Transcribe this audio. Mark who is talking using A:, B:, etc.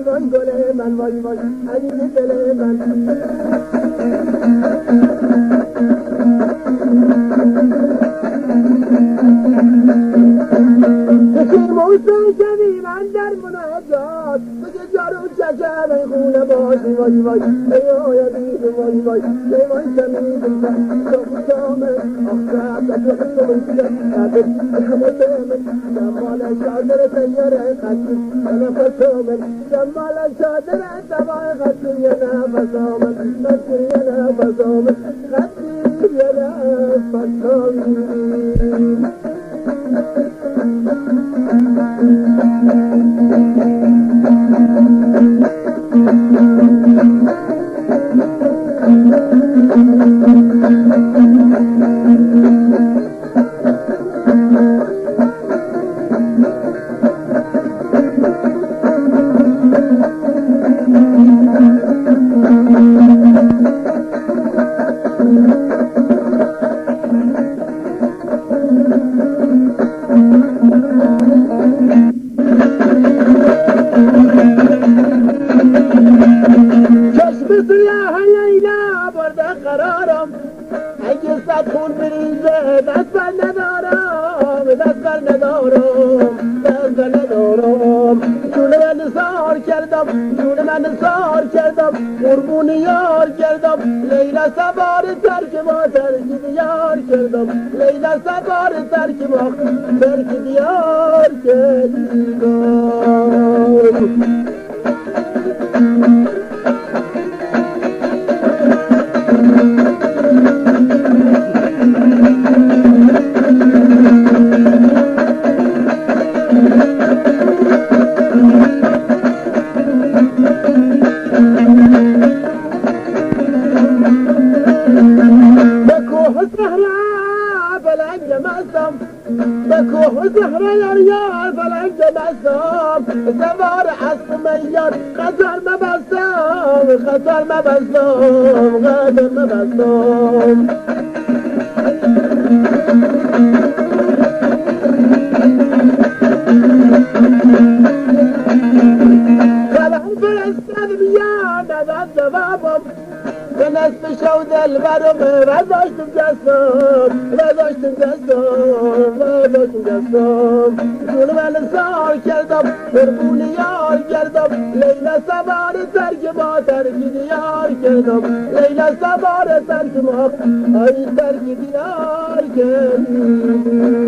A: ایوان گل من وای وای عزیز دل من کسی موسیقی شدی من در مناجات بگه جارو چشم خونه باشی وای وای ای آیدید وای وای ایوان شمید شامل آخرت اتوقع سمید الحمد جمال شادر تیاره خطی نفس آمد جمال شادر تبای خطی نفس آمد خطی نفس آمد خطی نفس آمد قربون یار کردم لیلا سوار ترک ما ترک دیار کردم لیلا سوار ترک ما ترک دیار کردم بكوه زهرة يا ريال فلنج بسام سوار حسب ميار خسر ما بسام خسر ما بسام غادر ما بسام كلام فرستان بيان هذا الزبابم نصف شود البرم وذاشتم جسم جون من سار کردم قربون یار کردم لیلا سوار ترک ما ترک دیار کردم لیلا سوار ترک ما ای ترک دیار کردم